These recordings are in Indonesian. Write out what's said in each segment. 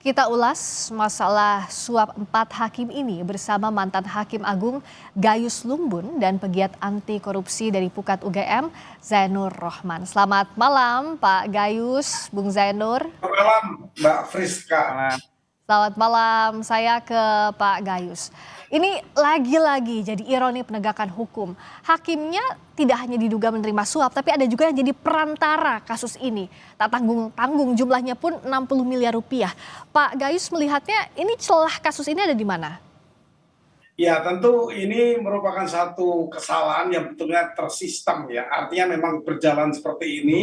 Kita ulas masalah suap 4 hakim ini bersama mantan Hakim Agung Gayus Lumbun dan pegiat anti korupsi dari Pukat UGM, Zainur Rohman. Selamat malam Pak Gayus, Bung Zainur. Selamat malam Mbak Friska. Selamat malam, saya ke Pak Gayus. Ini lagi-lagi jadi ironi penegakan hukum. Hakimnya tidak hanya diduga menerima suap, tapi ada juga yang jadi perantara kasus ini. Tak tanggung-tanggung, jumlahnya pun 60 miliar rupiah. Pak Gayus melihatnya ini celah kasus ini ada di mana? Ya, tentu ini merupakan satu kesalahan yang betulnya tersistem ya. Artinya memang berjalan seperti ini.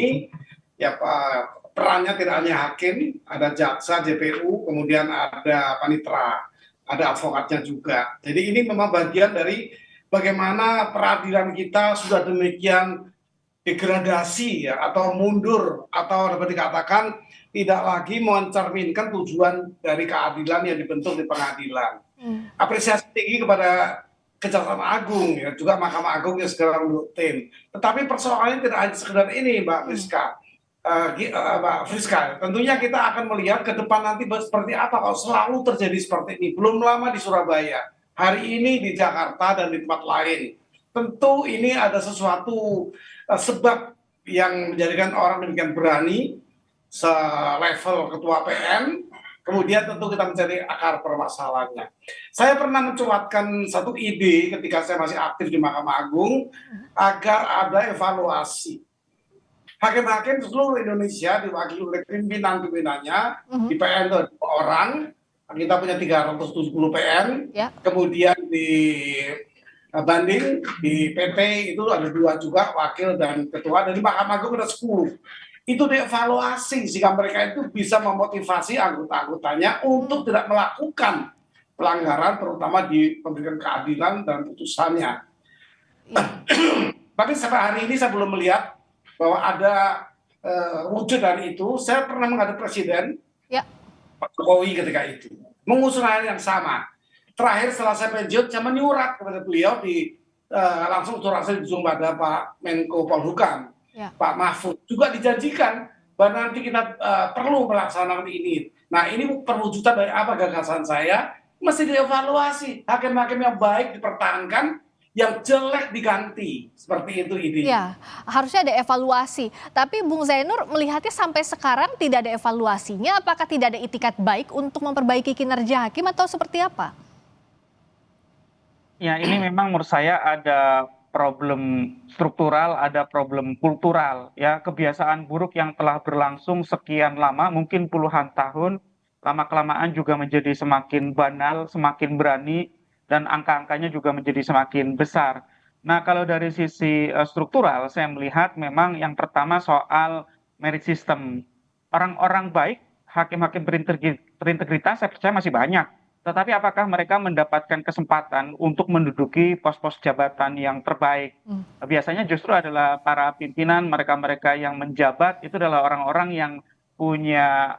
Ya Pak, perannya tidak hanya hakim, ada jaksa, JPU, kemudian ada panitera, ada advokatnya juga. Jadi ini memang bagian dari bagaimana peradilan kita sudah demikian degradasi ya, atau mundur, atau dapat dikatakan tidak lagi mencerminkan tujuan dari keadilan yang dibentuk di pengadilan. Apresiasi tinggi kepada Kejaksaan Agung ya, juga Mahkamah Agung yang segera membentuk tim. Tetapi persoalannya tidak hanya sekedar ini, Mbak Friska. Mbak Friska, tentunya kita akan melihat ke depan nanti seperti apa kalau selalu terjadi seperti ini. Belum lama di Surabaya, hari ini di Jakarta dan di tempat lain. Tentu ini ada sesuatu sebab yang menjadikan orang demikian berani selevel ketua PN. Kemudian tentu kita mencari akar permasalahannya. Saya pernah mencuatkan satu ide ketika saya masih aktif di Mahkamah Agung agar ada evaluasi. Hakim-hakim seluruh Indonesia diwakili oleh pimpinan-pimpinannya, di PN itu ada 2 orang, kita punya 370 PN, kemudian di banding di PT itu ada 2 juga, wakil dan ketua, dan di Mahkamah Agung ada 10. Itu dievaluasi sehingga mereka itu bisa memotivasi anggota-anggotanya untuk tidak melakukan pelanggaran, terutama di pemberian keadilan dan putusannya. Tapi sampai hari ini saya belum melihat bahwa ada wujud dari itu. Saya pernah menghadap Presiden Pak Jokowi ketika itu mengusung hal yang sama. Terakhir setelah saya pensiun, saya menyurat kepada beliau langsung surat saya dijunjung pada Pak Menko Polhukam, Pak Mahfud, juga dijanjikan bahwa nanti kita perlu melaksanakan ini. Nah, ini perwujudan dari apa gagasan saya, mesti dievaluasi. Hakim-hakim yang baik dipertahankan, yang jelek diganti, seperti itu ide. Ya, harusnya ada evaluasi. Tapi Bung Zainur melihatnya sampai sekarang tidak ada evaluasinya. Apakah tidak ada itikat baik untuk memperbaiki kinerja hakim atau seperti apa? Ya, ini memang menurut saya ada problem struktural, ada problem kultural. Ya, kebiasaan buruk yang telah berlangsung sekian lama, mungkin puluhan tahun, lama-kelamaan juga menjadi semakin banal, semakin berani, dan angka-angkanya juga menjadi semakin besar. Nah, kalau dari sisi struktural, saya melihat memang yang pertama soal merit system. Orang-orang baik, hakim-hakim berintegritas, saya percaya masih banyak. Tetapi apakah mereka mendapatkan kesempatan untuk menduduki pos-pos jabatan yang terbaik? Biasanya justru adalah para pimpinan, mereka-mereka yang menjabat itu adalah orang-orang yang punya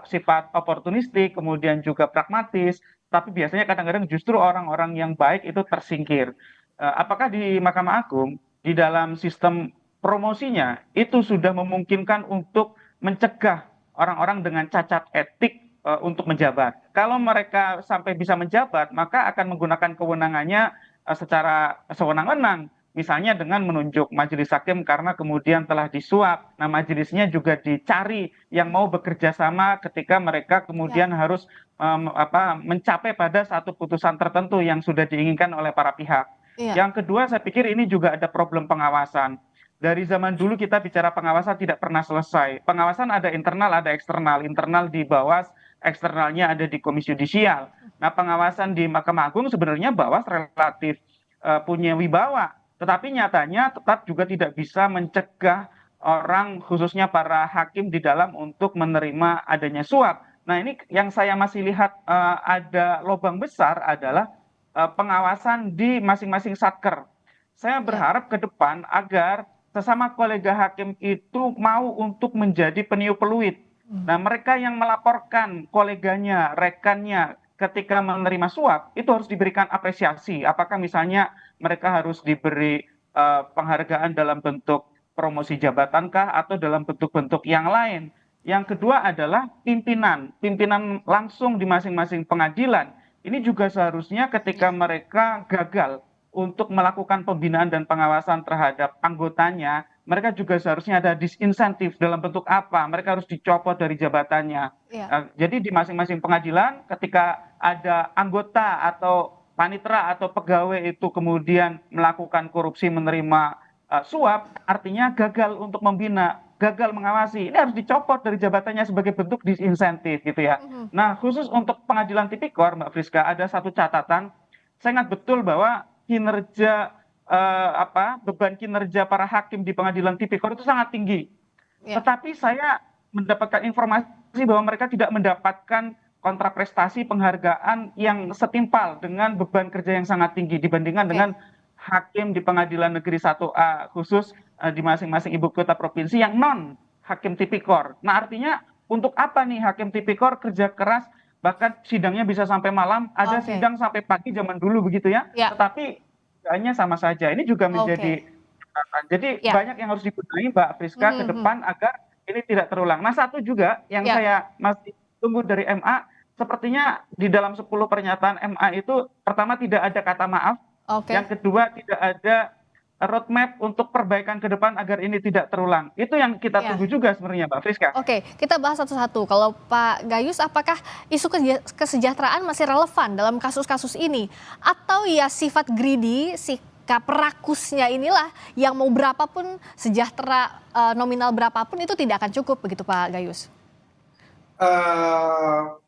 sifat oportunistik, kemudian juga pragmatis, tapi biasanya kadang-kadang justru orang-orang yang baik itu tersingkir. Apakah di Mahkamah Agung di dalam sistem promosinya itu sudah memungkinkan untuk mencegah orang-orang dengan cacat etik untuk menjabat? Kalau mereka sampai bisa menjabat, maka akan menggunakan kewenangannya secara sewenang-wenang. Misalnya dengan menunjuk majelis hakim karena kemudian telah disuap. Nah, majelisnya juga dicari yang mau bekerja sama ketika mereka kemudian harus mencapai pada satu putusan tertentu yang sudah diinginkan oleh para pihak. Yang kedua, saya pikir ini juga ada problem pengawasan. Dari zaman dulu kita bicara pengawasan tidak pernah selesai. Pengawasan ada internal, ada eksternal. Internal di Bawas, eksternalnya ada di Komisi Yudisial. Nah, pengawasan di Mahkamah Agung sebenarnya Bawas relatif punya wibawa. Tetapi nyatanya tetap juga tidak bisa mencegah orang, khususnya para hakim di dalam untuk menerima adanya suap. Nah, ini yang saya masih lihat ada lubang besar adalah pengawasan di masing-masing satker. Saya berharap ke depan agar sesama kolega hakim itu mau untuk menjadi peniup peluit. Nah, mereka yang melaporkan koleganya, rekannya ketika menerima suap itu harus diberikan apresiasi. Apakah misalnya mereka harus diberi penghargaan dalam bentuk promosi jabatankah atau dalam bentuk-bentuk yang lain? Yang kedua adalah pimpinan, pimpinan langsung di masing-masing pengadilan. Ini juga seharusnya ketika mereka gagal untuk melakukan pembinaan dan pengawasan terhadap anggotanya, mereka juga seharusnya ada disinsentif dalam bentuk apa? Mereka harus dicopot dari jabatannya. Ya. Jadi di masing-masing pengadilan ketika ada anggota atau panitera atau pegawai itu kemudian melakukan korupsi menerima suap, artinya gagal untuk membina, gagal mengawasi. Ini harus dicopot dari jabatannya sebagai bentuk disinsentif gitu ya. Mhm. Nah, khusus untuk pengadilan tipikor, Mbak Friska, ada satu catatan. Saya ingat betul bahwa kinerja beban kinerja para hakim di pengadilan tipikor itu sangat tinggi. Ya. Tetapi saya mendapatkan informasi bahwa mereka tidak mendapatkan kontraprestasi penghargaan yang setimpal dengan beban kerja yang sangat tinggi dibandingkan Oke. dengan hakim di Pengadilan Negeri 1A khusus di masing-masing ibu kota provinsi yang non hakim tipikor. Nah, artinya untuk apa nih hakim tipikor kerja keras bahkan sidangnya bisa sampai malam, ada Oke. sidang sampai pagi zaman dulu begitu ya. Ya. Tetapi kerjaannya sama saja. Ini juga menjadi Oke. catatan. Jadi Ya. banyak yang harus dibenahi Mbak Friska ke Mhm, mhm. depan agar ini tidak terulang. Nah, satu juga yang Ya. saya masih tunggu dari MA, sepertinya di dalam 10 pernyataan MA itu pertama tidak ada kata maaf, Oke. yang kedua tidak ada roadmap untuk perbaikan ke depan agar ini tidak terulang. Itu yang kita Ya. tunggu juga sebenarnya Mbak Friska. Oke, kita bahas satu-satu. Kalau Pak Gayus, apakah isu kesejahteraan masih relevan dalam kasus-kasus ini? Atau ya sifat greedy, sikap rakusnya inilah yang mau berapapun sejahtera nominal berapapun itu tidak akan cukup begitu Pak Gayus?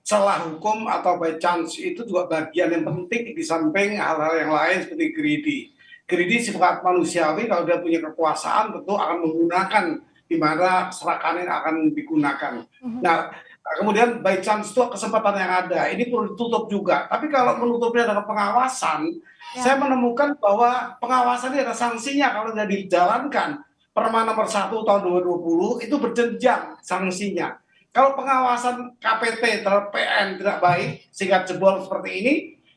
Celah hukum atau by chance itu juga bagian yang penting di samping hal-hal yang lain seperti greedy. Greedy sifat manusiawi, kalau dia punya kekuasaan tentu akan menggunakan di mana serakannya akan digunakan. Nah, kemudian by chance itu kesempatan yang ada, ini perlu ditutup juga. Tapi kalau menutupnya dengan pengawasan, saya menemukan bahwa pengawasan ini ada sanksinya kalau tidak dijalankan. Perma nomor 1 tahun 2020 itu berjenjang sanksinya. Kalau pengawasan KPT terhadap PN tidak baik sehingga jebol seperti ini,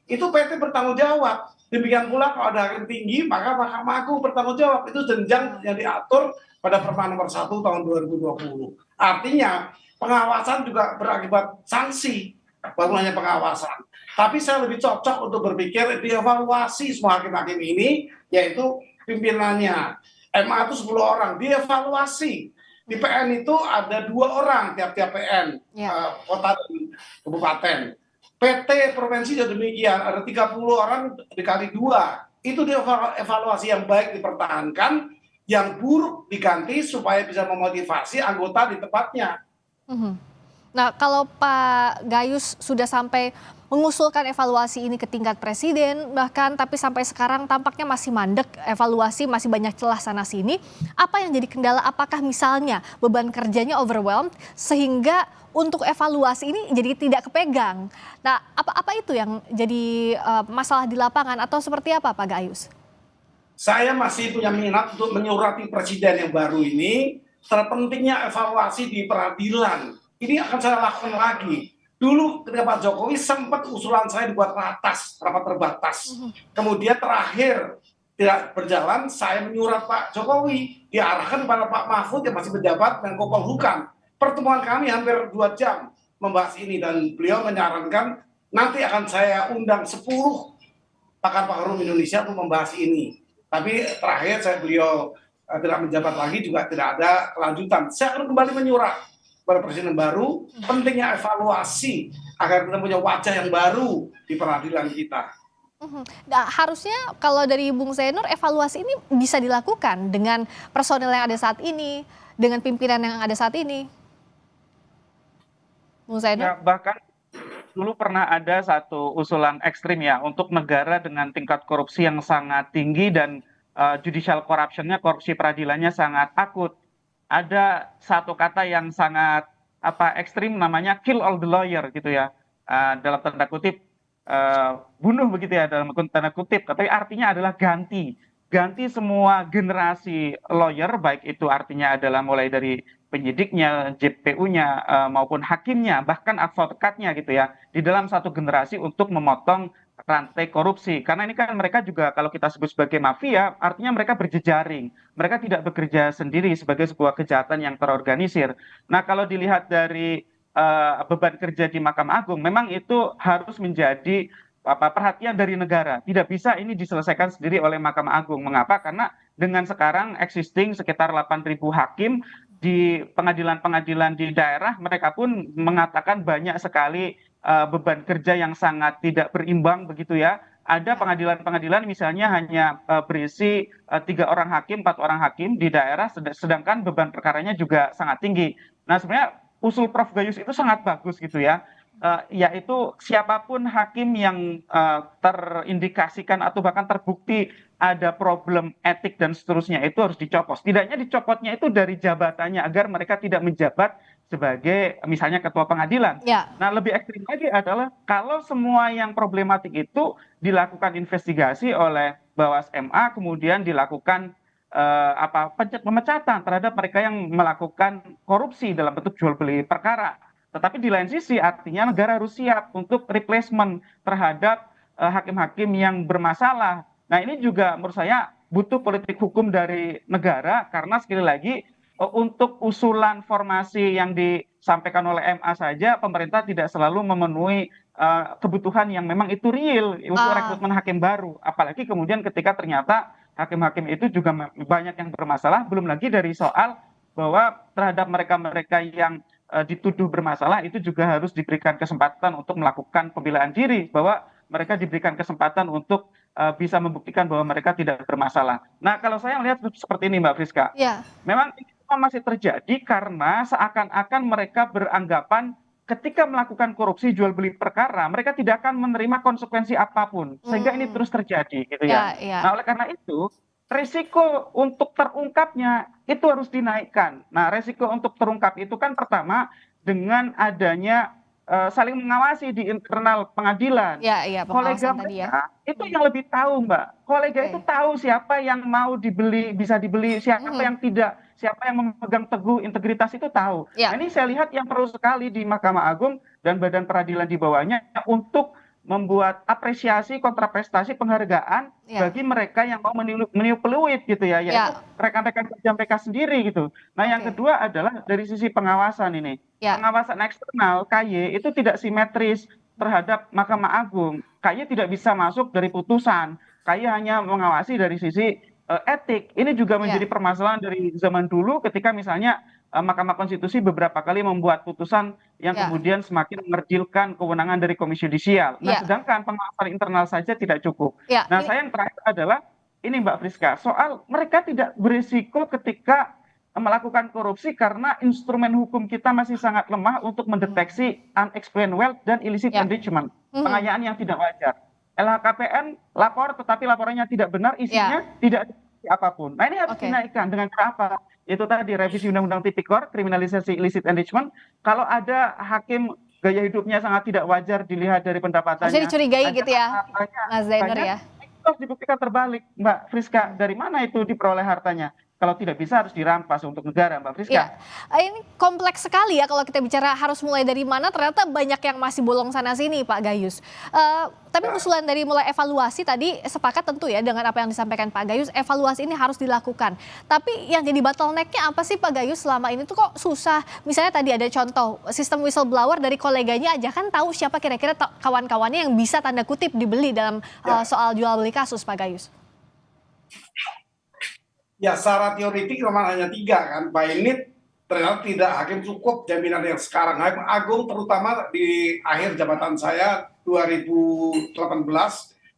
itu PT bertanggung jawab. Demikian pula kalau ada hakim tinggi, maka Mahkamah Agung bertanggung jawab. Itu jenjang yang diatur pada Perma nomor 1 tahun 2020. Artinya pengawasan juga berakibat sanksi, bukan hanya pengawasan. Tapi saya lebih cocok untuk berpikir dievaluasi semua hakim-hakim ini, yaitu pimpinannya. MA itu 10 orang, dievaluasi. Di PN itu ada 2 orang tiap-tiap PN, kota dan kabupaten. PT provinsi juga demikian, ada 30 orang dikali 2. Itu evaluasi yang baik dipertahankan, yang buruk diganti supaya bisa memotivasi anggota di tempatnya. Nah, kalau Pak Gayus sudah sampai mengusulkan evaluasi ini ke tingkat presiden bahkan, tapi sampai sekarang tampaknya masih mandek, evaluasi masih banyak celah sana sini. Apa yang jadi kendala? Apakah misalnya beban kerjanya overwhelmed sehingga untuk evaluasi ini jadi tidak kepegang? Nah, apa itu yang jadi masalah di lapangan atau seperti apa Pak Gayus? Saya masih punya minat untuk menyurati presiden yang baru ini terpentingnya evaluasi di peradilan. Ini akan saya lakukan lagi. Dulu ketika Pak Jokowi sempat usulan saya dibuat ratas, rapat terbatas. Kemudian terakhir tidak berjalan, saya menyurat Pak Jokowi, diarahkan kepada Pak Mahfud yang masih menjabat Menko Polhukam. Pertemuan kami hampir 2 jam membahas ini dan beliau menyarankan nanti akan saya undang 10 pakar-pakar hukum Indonesia untuk membahas ini. Tapi terakhir beliau tidak menjabat lagi, juga tidak ada kelanjutan. Saya akan kembali menyurat pada presiden baru, pentingnya evaluasi agar kita punya wajah yang baru di peradilan kita. Nah, harusnya kalau dari Bung Zainur evaluasi ini bisa dilakukan dengan personel yang ada saat ini, dengan pimpinan yang ada saat ini. Bung Zainur? Ya, bahkan dulu pernah ada satu usulan ekstrim ya untuk negara dengan tingkat korupsi yang sangat tinggi dan judicial corruption-nya, korupsi peradilannya sangat akut. Ada satu kata yang sangat ekstrim namanya kill all the lawyer gitu ya, dalam tanda kutip bunuh begitu ya dalam tanda kutip, tapi artinya adalah ganti semua generasi lawyer, baik itu artinya adalah mulai dari penyidiknya, JPU-nya maupun hakimnya, bahkan advokatnya gitu ya, di dalam satu generasi untuk memotong rantai korupsi. Karena ini kan mereka juga kalau kita sebut sebagai mafia, artinya mereka berjejaring. Mereka tidak bekerja sendiri sebagai sebuah kejahatan yang terorganisir. Nah, kalau dilihat dari beban kerja di Mahkamah Agung, memang itu harus menjadi perhatian dari negara. Tidak bisa ini diselesaikan sendiri oleh Mahkamah Agung. Mengapa? Karena dengan sekarang existing sekitar 8.000 hakim di pengadilan-pengadilan di daerah, mereka pun mengatakan banyak sekali beban kerja yang sangat tidak berimbang begitu ya. Ada pengadilan-pengadilan misalnya hanya berisi 3 orang hakim, 4 orang hakim di daerah, sedangkan beban perkaranya juga sangat tinggi. Nah, sebenarnya usul Prof. Gayus itu sangat bagus gitu ya. Yaitu siapapun hakim yang terindikasikan atau bahkan terbukti ada problem etik dan seterusnya itu harus dicopot. Setidaknya dicopotnya itu dari jabatannya agar mereka tidak menjabat sebagai misalnya ketua pengadilan. Ya. Nah, lebih ekstrim lagi adalah kalau semua yang problematik itu dilakukan investigasi oleh Bawas MA, kemudian dilakukan pemecatan terhadap mereka yang melakukan korupsi dalam bentuk jual beli perkara. Tetapi di lain sisi artinya negara harus siap untuk replacement terhadap hakim-hakim yang bermasalah. Nah, ini juga menurut saya butuh politik hukum dari negara karena sekali lagi untuk usulan formasi yang disampaikan oleh MA saja pemerintah tidak selalu memenuhi kebutuhan yang memang itu real untuk rekrutmen hakim baru. Apalagi kemudian ketika ternyata hakim-hakim itu juga banyak yang bermasalah, belum lagi dari soal bahwa terhadap mereka-mereka yang dituduh bermasalah itu juga harus diberikan kesempatan untuk melakukan pembelaan diri, bahwa mereka diberikan kesempatan untuk bisa membuktikan bahwa mereka tidak bermasalah. Nah, kalau saya melihat seperti ini Mbak Friska, memang ini masih terjadi karena seakan-akan mereka beranggapan ketika melakukan korupsi jual beli perkara, mereka tidak akan menerima konsekuensi apapun, sehingga ini terus terjadi, gitu ya. Nah, oleh karena itu, risiko untuk terungkapnya itu harus dinaikkan. Nah, risiko untuk terungkap itu kan pertama dengan adanya saling mengawasi di internal pengadilan. Kolega mereka itu yang lebih tahu, Mbak. Kolega itu tahu siapa yang mau dibeli, bisa dibeli, siapa yang tidak, siapa yang memegang teguh integritas itu tahu. Nah, ini saya lihat yang perlu sekali di Mahkamah Agung dan badan peradilan di bawahnya untuk membuat apresiasi, kontraprestasi, penghargaan bagi mereka yang mau meniup peluit gitu ya, yaitu rekan-rekan kerja mereka sendiri gitu. Nah, yang kedua adalah dari sisi pengawasan ini. Pengawasan eksternal KY itu tidak simetris terhadap Mahkamah Agung. KY tidak bisa masuk dari putusan. KY hanya mengawasi dari sisi etik. Ini juga menjadi permasalahan dari zaman dulu ketika misalnya Mahkamah Konstitusi beberapa kali membuat putusan yang kemudian semakin mengerdilkan kewenangan dari Komisi Yudisial. Nah, sedangkan pengawasan internal saja tidak cukup. Nah, saya yang terakhir adalah ini Mbak Friska, soal mereka tidak berisiko ketika melakukan korupsi karena instrumen hukum kita masih sangat lemah untuk mendeteksi unexplained wealth dan illicit enrichment, pengayaan yang tidak wajar. LHKPN lapor tetapi laporannya tidak benar, isinya tidak apapun. Nah, ini harus dinaikkan dengan cara apa? Itu tadi revisi Undang-Undang Tipikor, kriminalisasi illicit enrichment. Kalau ada hakim gaya hidupnya sangat tidak wajar dilihat dari pendapatannya, harusnya dicurigai gitu ya, Mas Zainur ya. Itu harus dibuktikan terbalik, Mbak Friska. Dari mana itu diperoleh hartanya? Kalau tidak bisa harus dirampas untuk negara, Mbak Friska. Ini kompleks sekali ya kalau kita bicara harus mulai dari mana, ternyata banyak yang masih bolong sana sini Pak Gayus. Tapi usulan dari mulai evaluasi tadi sepakat tentu ya dengan apa yang disampaikan Pak Gayus, evaluasi ini harus dilakukan. Tapi yang jadi bottleneck-nya apa sih Pak Gayus selama ini tuh kok susah? Misalnya tadi ada contoh sistem whistleblower dari koleganya aja kan tahu siapa kira-kira kawan-kawannya yang bisa tanda kutip dibeli dalam soal jual beli kasus Pak Gayus. Ya, secara teoritik memang hanya 3 kan. By need ternyata tidak hakim cukup jaminan yang sekarang. Hakim Agung terutama di akhir jabatan saya 2018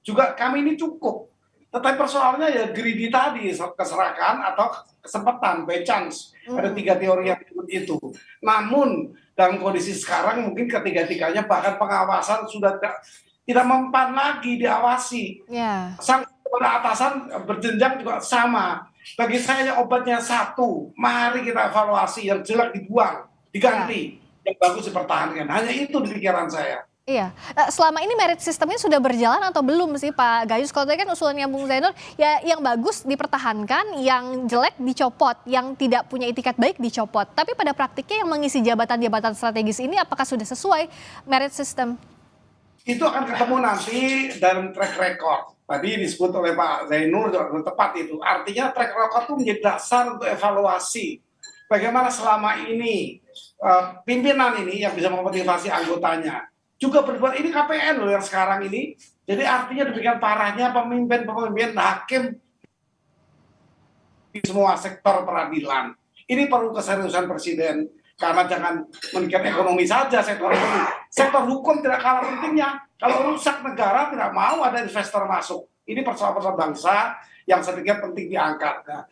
juga kami ini cukup. Tetapi persoalannya ya greedy tadi, keserakahan atau kesempatan, by chance. Ada 3 teori yang itu. Namun dalam kondisi sekarang mungkin ketiga-tiganya bahkan pengawasan sudah tidak mempan lagi diawasi. Sanksi kepada atasan berjenjang juga sama. Bagi saya obatnya satu, mari kita evaluasi, yang jelek dibuang, diganti, yang bagus dipertahankan. Hanya itu di pikiran saya. Iya, selama ini merit sistemnya sudah berjalan atau belum sih Pak Gayus? Kalau tadi kan usulannya Bung Zainur, ya yang bagus dipertahankan, yang jelek dicopot, yang tidak punya itikat baik dicopot. Tapi pada praktiknya yang mengisi jabatan-jabatan strategis ini apakah sudah sesuai merit system? itu akan ketemu nanti dalam track record. Tadi disebut oleh Pak Zainur juga tepat itu. Artinya track record itu menjadi dasar untuk evaluasi. Bagaimana selama ini pimpinan ini yang bisa memotivasi anggotanya. Juga berbuat ini KPN loh yang sekarang ini. Jadi artinya demikian parahnya pemimpin hakim di semua sektor peradilan. Ini perlu keseriusan Presiden. Karena jangan meningkat ekonomi saja sektor ekonomi. Sektor hukum tidak kalah pentingnya. Kalau rusak negara tidak mau ada investor masuk. Ini persoalan bangsa yang saya pikir penting diangkat. Nah,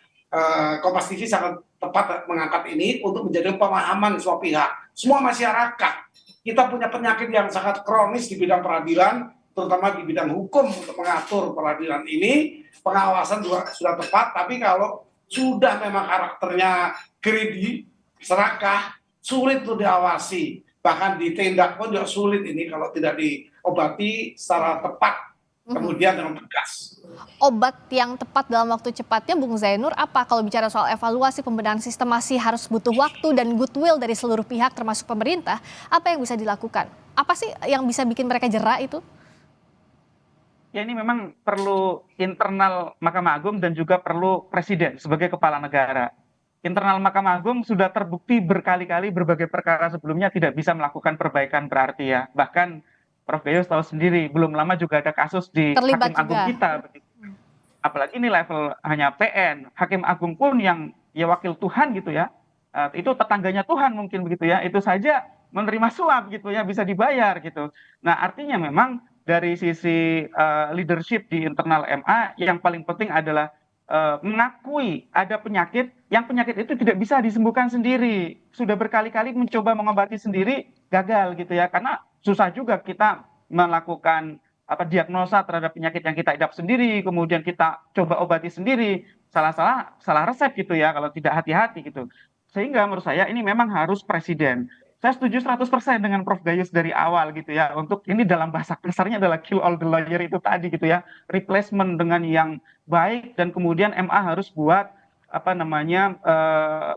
Kompas TV sangat tepat mengangkat ini untuk menjadi pemahaman semua pihak. Semua masyarakat. Kita punya penyakit yang sangat kronis di bidang peradilan, terutama di bidang hukum untuk mengatur peradilan ini. Pengawasan juga sudah tepat, tapi kalau sudah memang karakternya greedy, serakah, sulit untuk diawasi. Bahkan ditindak pun juga sulit ini kalau tidak diobati secara tepat, kemudian dengan tegas. Obat yang tepat dalam waktu cepatnya, Bung Zainur, apa kalau bicara soal evaluasi pembenahan sistem masih harus butuh waktu dan goodwill dari seluruh pihak termasuk pemerintah, apa yang bisa dilakukan? Apa sih yang bisa bikin mereka jera itu? Ya ini memang perlu internal Mahkamah Agung dan juga perlu Presiden sebagai kepala negara. Internal Mahkamah Agung sudah terbukti berkali-kali berbagai perkara sebelumnya tidak bisa melakukan perbaikan berarti ya. Bahkan Prof. Gayus tahu sendiri, belum lama juga ada kasus di Terlibat Hakim Agung juga. kita. Apalagi ini level hanya PN, Hakim Agung pun yang ya wakil Tuhan gitu ya. Itu tetangganya Tuhan mungkin begitu ya. Itu saja menerima suap gitu ya, bisa dibayar gitu. Nah artinya memang dari sisi leadership di internal MA yang paling penting adalah mengakui ada penyakit yang penyakit itu tidak bisa disembuhkan sendiri. Sudah berkali-kali mencoba mengobati sendiri, gagal gitu ya. Karena susah juga kita melakukan diagnosa terhadap penyakit yang kita idap sendiri, kemudian kita coba obati sendiri, salah resep gitu ya kalau tidak hati-hati gitu. Sehingga menurut saya ini memang harus Presiden. Saya setuju 100% dengan Prof. Gayus dari awal gitu ya. Untuk ini dalam bahasa kasarnya adalah kill all the lawyer itu tadi gitu ya. Replacement dengan yang baik dan kemudian MA harus buat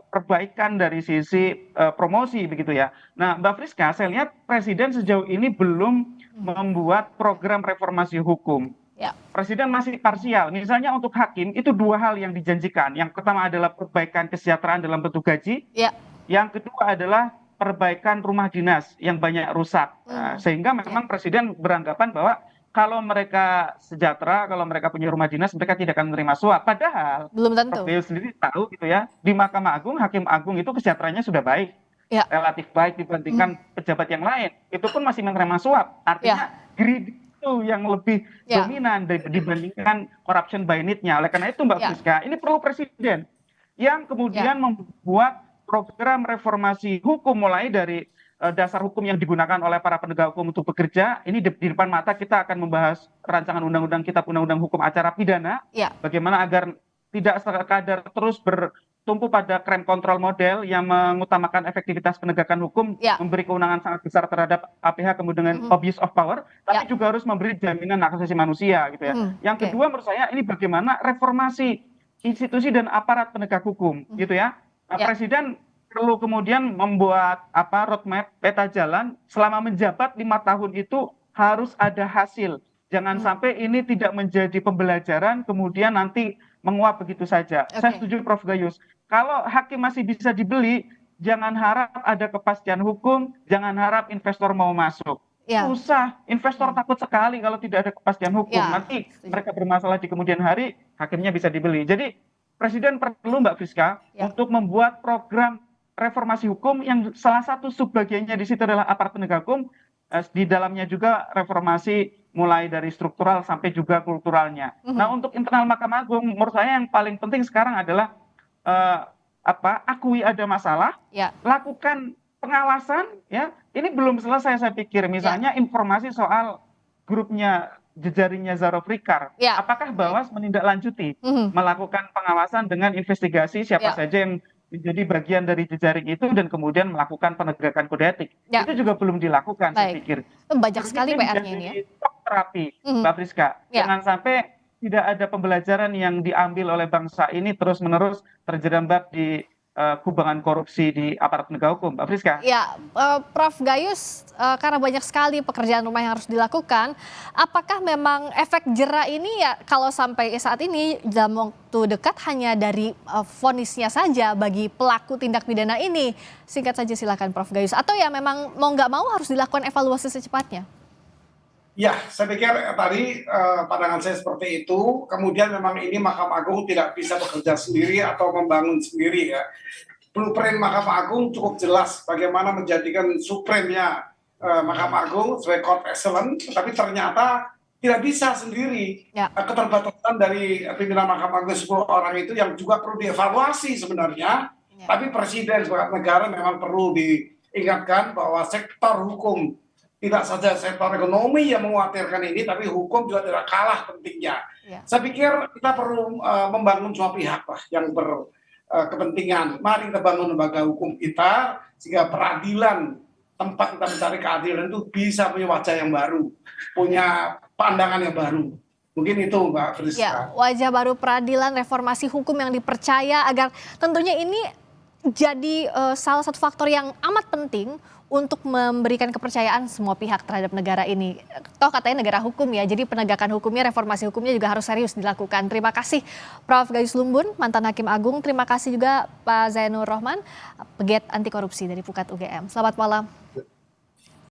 perbaikan dari sisi promosi begitu ya. Nah, Mbak Friska, saya lihat Presiden sejauh ini belum membuat program reformasi hukum. Ya. Presiden masih parsial. Misalnya untuk hakim itu dua hal yang dijanjikan. Yang pertama adalah perbaikan kesejahteraan dalam bentuk gaji. Ya. Yang kedua adalah perbaikan rumah dinas yang banyak rusak. Sehingga memang Presiden beranggapan bahwa kalau mereka sejahtera, kalau mereka punya rumah dinas, mereka tidak akan menerima suap. Padahal belum tentu. Prof. Gayus sendiri tahu gitu ya, di Mahkamah Agung, Hakim Agung itu kesejahteraannya sudah baik. Ya. Relatif baik dibandingkan pejabat yang lain. Itu pun masih menerima suap. Artinya greedy itu yang lebih dominan dibandingkan corruption by need-nya. Oleh karena itu Mbak Friska, ini perlu Presiden yang kemudian membuat program reformasi hukum mulai dari dasar hukum yang digunakan oleh para penegak hukum untuk bekerja. Ini di depan mata kita akan membahas rancangan undang-undang kitab undang-undang hukum acara pidana. Bagaimana agar tidak sekadar terus bertumpu pada crime control model yang mengutamakan efektivitas penegakan hukum, memberi kewenangan sangat besar terhadap APH kemudian dengan abuse of power, tapi juga harus memberi jaminan hak asasi manusia gitu ya. Yang kedua menurut saya ini bagaimana reformasi institusi dan aparat penegak hukum gitu ya. Presiden perlu kemudian membuat roadmap peta jalan selama menjabat 5 tahun itu harus ada hasil. Jangan sampai ini tidak menjadi pembelajaran kemudian nanti menguap begitu saja. Saya setuju Prof. Gayus. Kalau hakim masih bisa dibeli, jangan harap ada kepastian hukum, jangan harap investor mau masuk. Susah, investor takut sekali kalau tidak ada kepastian hukum. Nanti mereka bermasalah di kemudian hari, hakimnya bisa dibeli. Jadi Presiden perlu Mbak Friska untuk membuat program reformasi hukum yang salah satu subbagiannya di situ adalah aparat penegak hukum, di dalamnya juga reformasi mulai dari struktural sampai juga kulturalnya. Nah untuk internal Mahkamah Agung menurut saya yang paling penting sekarang adalah akui ada masalah, lakukan pengawasan ya. Ini belum selesai saya pikir. Misalnya informasi soal grupnya jejaringnya Zaro Frikar, apakah Bawas menindaklanjuti melakukan pengawasan dengan investigasi siapa saja yang menjadi bagian dari jejaring itu dan kemudian melakukan penegakan kode etik. Itu juga belum dilakukan saya pikir. Banyak sekali PR-nya ini ya. Terapi, Mbak Friska. Jangan sampai tidak ada pembelajaran yang diambil oleh bangsa ini terus-menerus terjerembab di kubangan korupsi di aparat penegak hukum, Mbak Friska. Ya, Prof. Gayus, karena banyak sekali pekerjaan rumah yang harus dilakukan, apakah memang efek jera ini ya kalau sampai saat ini dalam waktu dekat hanya dari vonisnya saja bagi pelaku tindak pidana ini? Singkat saja silakan Prof. Gayus. Atau ya memang mau nggak mau harus dilakukan evaluasi secepatnya? Ya, saya pikir tadi pandangan saya seperti itu. Kemudian memang ini Mahkamah Agung tidak bisa bekerja sendiri atau membangun sendiri ya. Blueprint Mahkamah Agung cukup jelas bagaimana menjadikan supremnya Mahkamah Agung sebagai court excellence, tapi ternyata tidak bisa sendiri. Ya. Keterbatasan dari pimpinan Mahkamah Agung 10 orang itu yang juga perlu dievaluasi sebenarnya. Ya. Tapi Presiden sebagai negara memang perlu diingatkan bahwa sektor hukum, tidak saja sektor ekonomi yang mengkhawatirkan ini, tapi hukum juga tidak kalah pentingnya. Ya. Saya pikir kita perlu membangun semua pihak lah yang berkepentingan. Mari kita bangun lembaga hukum kita, sehingga peradilan, tempat kita mencari keadilan itu bisa punya wajah yang baru, punya pandangan yang baru. Mungkin itu Mbak Friska. Ya, wajah baru peradilan, reformasi hukum yang dipercaya, agar tentunya ini jadi salah satu faktor yang amat penting untuk memberikan kepercayaan semua pihak terhadap negara ini. Toh katanya negara hukum ya, jadi penegakan hukumnya, reformasi hukumnya juga harus serius dilakukan. Terima kasih Prof. Gayus Lumbun, mantan Hakim Agung. Terima kasih juga Pak Zainur Rohman, pegiat anti korupsi dari Pukat UGM. Selamat malam.